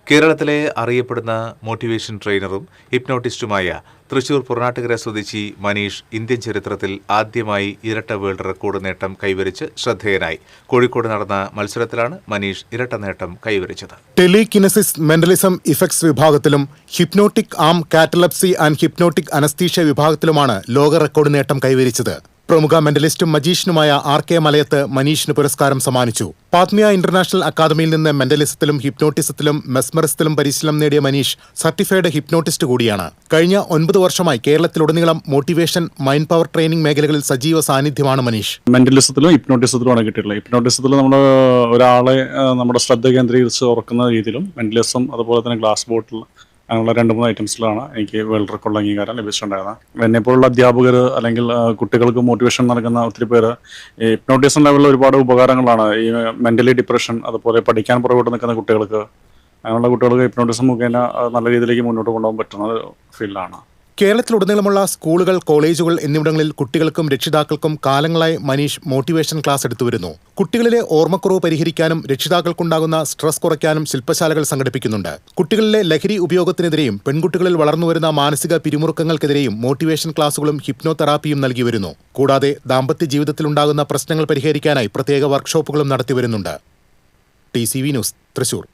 കേരളത്തിലെ അറിയപ്പെടുന്ന മോട്ടിവേഷൻ ട്രെയിനറും ഹിപ്നോട്ടിസ്റ്റുമായ തൃശൂർ പുറനാട്ടുകര സ്വദേശി മനീഷ് ഇന്ത്യൻ ചരിത്രത്തിൽ ആദ്യമായി ഇരട്ട വേൾഡ് റെക്കോർഡ് നേട്ടം കൈവരിച്ച് ശ്രദ്ധേയനായി. കോഴിക്കോട് നടന്ന മത്സരത്തിലാണ് മനീഷ് ഇരട്ട നേട്ടം കൈവരിച്ചത്. ടെലികിനസിസ് മെന്റലിസം ഇഫക്ട്സ് വിഭാഗത്തിലും hypnotic arm catalepsy and hypnotic anaesthesia വിഭാഗത്തിലുമാണ് ലോക റെക്കോർഡ് നേട്ടം കൈവരിച്ചത്. പ്രമുഖ മെന്റലിസ്റ്റും മജീഷ്യനുമായ RK മലയത്ത് മനീഷിന് പുരസ്കാരം സമ്മാനിച്ചു. പാത്മിയ ഇന്റർനാഷണൽ അക്കാദമിയിൽ നിന്ന് മെന്റലിസത്തിലും ഹിപ്നോട്ടിസത്തിലും മെസ്മറിസത്തിലും പരിശീലനം നേടിയ മനീഷ് സർട്ടിഫൈഡ് ഹിപ്നോട്ടിസ്റ്റ് കൂടിയാണ്. കഴിഞ്ഞ 9 വർഷമായി കേരളത്തിലുടനീളം മോട്ടിവേഷൻ, മൈൻഡ് പവർ ട്രെയിനിംഗ് മേഖലകളിൽ സജീവ സാന്നിധ്യമാണ് മനീഷ്. മെന്റലിസത്തിലും ഹിപ്നോട്ടിസത്തിലുമാണ് കിട്ടിയിട്ടുള്ളത്. ഹിപ്നോട്ടിസത്തിൽ നമ്മൾ ഒരാളെ നമ്മുടെ ശ്രദ്ധ കേന്ദ്രീകരിച്ച് ഉറക്കുന്ന രീതിയിലും, മെന്റലിസം അതുപോലെ തന്നെ ഗ്ലാസ് ബോട്ടിൽ അങ്ങനെയുള്ള 2-3 ഐറ്റംസിലാണ് എനിക്ക് വേൾഡ് റെക്കോർഡ് അംഗീകാരം ലഭിച്ചിട്ടുണ്ടായിരുന്നത്. എന്നെപ്പോലുള്ള അധ്യാപകർ അല്ലെങ്കിൽ കുട്ടികൾക്ക് മോട്ടിവേഷൻ നൽകുന്ന ഒത്തിരി പേര് ഈ ഹിപ്നോട്ടിസം ലെവലിൽ ഒരുപാട് ഉപകാരങ്ങളാണ്. ഈ മെന്റലി ഡിപ്രഷൻ, അതുപോലെ പഠിക്കാൻ പുറകോട്ട് നിൽക്കുന്ന കുട്ടികൾക്ക്, അങ്ങനെയുള്ള കുട്ടികൾക്ക് ഹിപ്നോട്ടിസം മുഖേന നല്ല രീതിയിലേക്ക് മുന്നോട്ട് കൊണ്ടുപോകാൻ പറ്റുന്ന ഒരു ഫീൽഡാണ്. കേരളത്തിലുടനീളമുള്ള സ്കൂളുകൾ, കോളേജുകൾ എന്നിവിടങ്ങളിൽ കുട്ടികൾക്കും രക്ഷിതാക്കൾക്കും കാലങ്ങളായി മനീഷ് മോട്ടിവേഷൻ ക്ലാസ് എടുത്തുവരുന്നു. കുട്ടികളിലെ ഓർമ്മക്കുറവ് പരിഹരിക്കാനും രക്ഷിതാക്കൾക്കുണ്ടാകുന്ന സ്ട്രെസ് കുറയ്ക്കാനും ശില്പശാലകൾ സംഘടിപ്പിക്കുന്നുണ്ട്. കുട്ടികളിലെ ലഹരി ഉപയോഗത്തിനെതിരെയും പെൺകുട്ടികളിൽ വളർന്നുവരുന്ന മാനസിക പിരിമുറുക്കങ്ങൾക്കെതിരെയും മോട്ടിവേഷൻ ക്ലാസുകളും ഹിപ്നോതെറാപ്പിയും നൽകി വരുന്നു. കൂടാതെ ദാമ്പത്യ ജീവിതത്തിലുണ്ടാകുന്ന പ്രശ്നങ്ങൾ പരിഹരിക്കാനായി പ്രത്യേക വർക്ക്ഷോപ്പുകളും നടത്തിവരുന്നുണ്ട്. TCV news, Thrissur.